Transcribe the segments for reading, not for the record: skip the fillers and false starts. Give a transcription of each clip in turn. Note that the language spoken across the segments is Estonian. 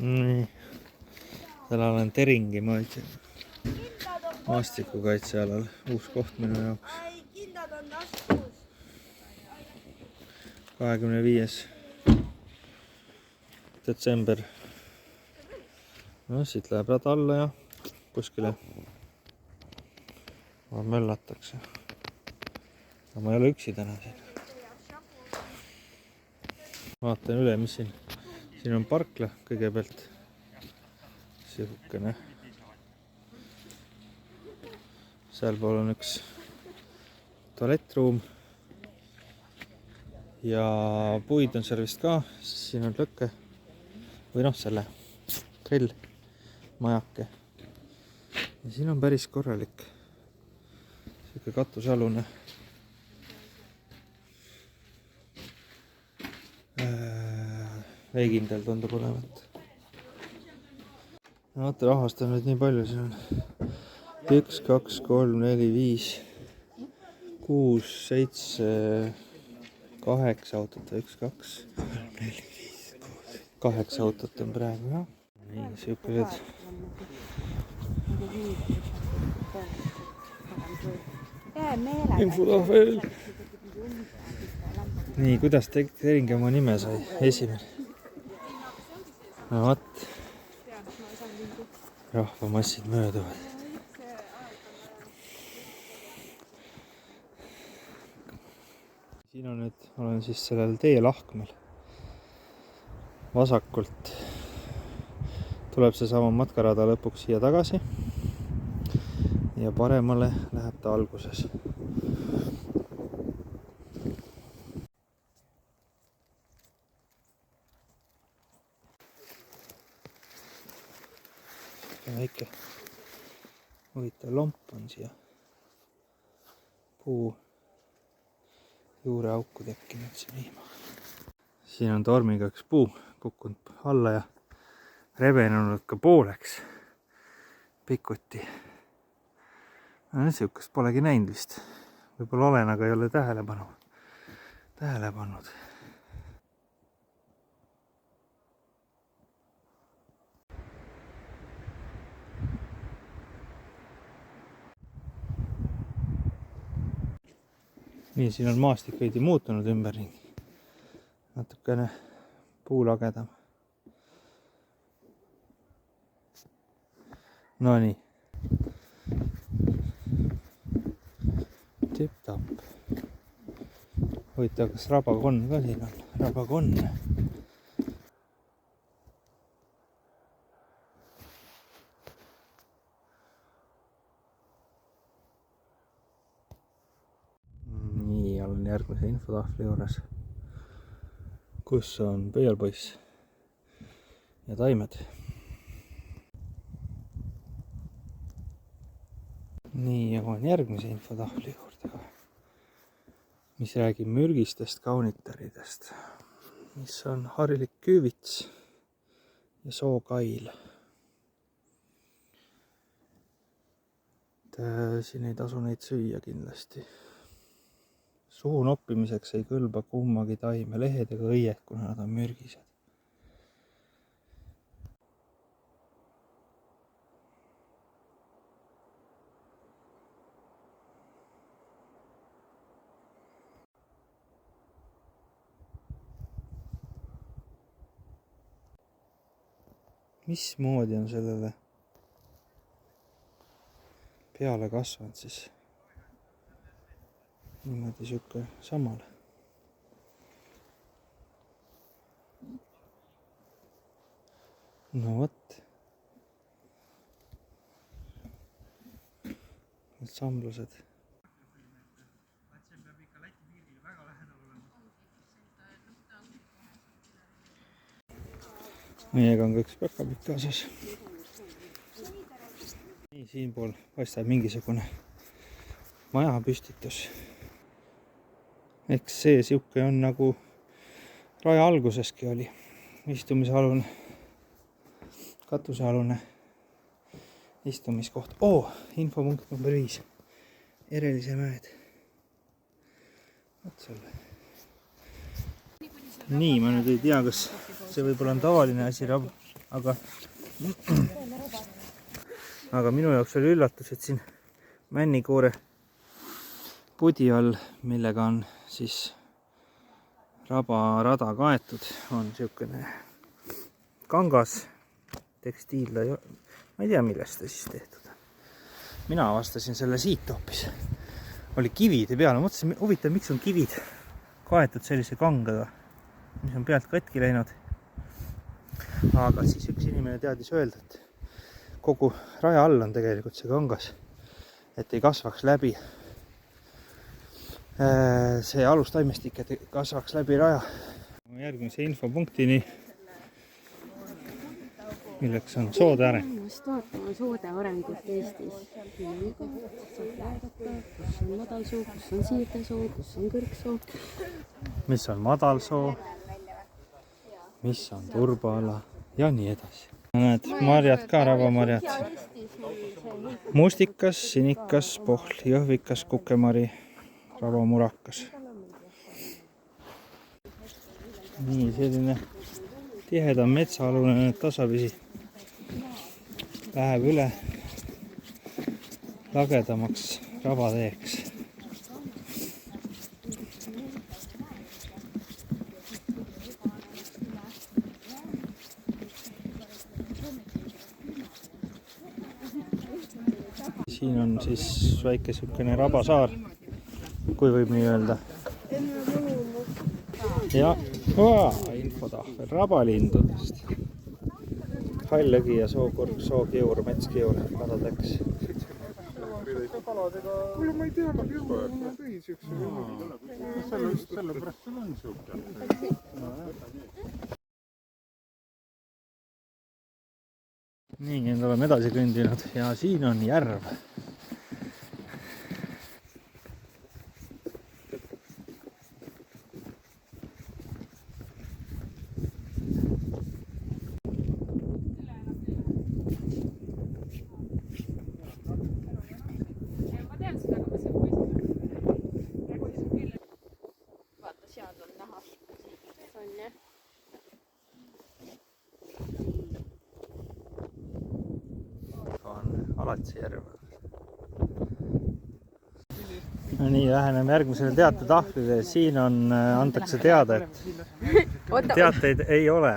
Nii, täna olen Teringi maastikukaitsealal. Uus koht minu jaoks. 25. detsember. No siit läheb rada alla ja kuskile möllatakse. Aga ma ei ole üksi täna siin. Vaatan üle, mis siin. Siin on parkla kõigepealt. Sihukene. Sealpool on üks tualettruum. Ja puid on seal vist ka. Siin on lõkke. Või noh, selle grill. Majake. Ja siin on päris korralik. Sihuke katusalune. Veekindel tundub olevat. Vaata, rahvast on nüüd nii palju. Siin on 1, 2, 3, 4, 5, 6, 7, 8 autot. 1, 2, 3, 4, 5, 6, 8 autot on praegu, jah. Nii, sihukesed. Infotahvel. Nii, kuidas Teringi oma nime sai? Esimene. No vaat. Rahvamassid mööduvad. Siin on nüüd, olen siis sellel teelahkmel. Vasakult tuleb seesama matkarada lõpuks siia tagasi. Ja paremale läheb ta alguses. Väike huvitav lomp on siia puu juure auku tekkinud siin viima. Siin on tormiga üks puu kukkunud alla ja rebenenud ka pooleks pikuti. Sihukest polegi näinud vist. Võib-olla olen, aga ei ole tähele pannud. Nii, siin on maastik veidi muutunud ümberringi. Natukene puulagedam. No nii. Tip-tap. Huvitav, kas rabakonn ka siin on? Rabakonn. Nii, olen järgmise infotahvli juures, kus on pöialpoiss ja taimed. Nii, jõuan järgmise infotahvli juurde, mis räägib mürgistest kaunitaridest, mis on harilik küüvits ja sookail. Siin ei tasu neid süüa kindlasti. Suhu noppimiseks ei kõlba kummagi taime, lehed ega õied, kuna nad on mürgised. Mismoodi on sellele peale kasvanud siis niimoodi sihuke samale. No vot. Need samblused. Meiega on ka üks päkapikk kaasas. Nii, siinpool paistab mingisugune maja püstitus. Eks see sihuke on nagu raja alguseski oli. Istumisalune, katusealune istumiskoht. Infopunkt number 5. Erelise mäed. Võt selle. Nii, ma nüüd ei tea, kas see võib-olla on tavaline asi aga minu jaoks oli üllatus, et siin Männikoore pudi all, millega on siis rabarada kaetud, on niisugune kangas tekstiil, ma ei tea, millest ta siis tehtud. Mina avastasin selle siit hoopis. Oli kivide peal, mõtlesin, huvitav, miks on kivid kaetud sellise kangaga, mis on pealt katki läinud. Aga siis üks inimene teadis öelda, et kogu raja all on tegelikult see kangas, et ei kasvaks läbi see alustaimestik, et ei kasvaks läbi raja. Järgmise infopunktini, milleks on soode areng. Vaatama soode arengut Eestis. Saab vaadata, kus on madalsoo, kus on siirdesoo, kus on kõrgsoo. Mis on madalsoo, mis on turbaala ja nii edasi. Näed, marjad ka, rabamarjad. Mustikas, sinikas, pohl, jõhvikas, kukemari, rabamurakas. Nii, selline tihedam metsaalune nüüd tasapisi läheb üle lagedamaks rabateeks. Siin on siis väike sükene rabasaar, kui võib nii öelda. Ja infotahvel rabalindudest. Hallõgi ja sookurg, sookjõur, metskjõur, kadadeks. Kuule, ma ei tea, nad jõuavad, ma tõin siukse. Sellepärast sul on siuke. Nii, nüüd oleme edasi kõndinud ja siin on järv. Vaata, seal on näha. On jah. Alatsi järv. No nii, läheneme järgmisele teatetahvlile. Siin on, antakse teada, et teateid ei ole.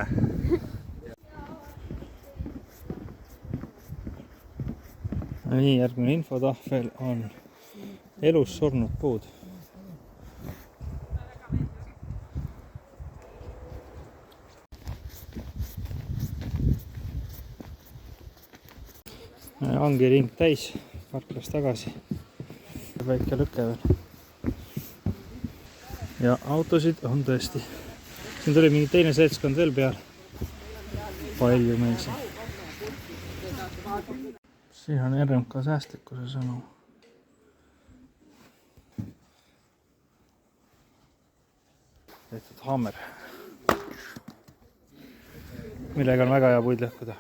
No nii, järgmine infotahvel on elus surnud puud. Ongi ring täis, parklas tagasi. Väike lüke veel. Ja autosid on tõesti. Siin tuli mingi teine seltskond veel peal. Palju meil siin. Siin on RMK säästlikkuse sõnum. Tehtud hammer. Millega on väga hea puid lõhkuda.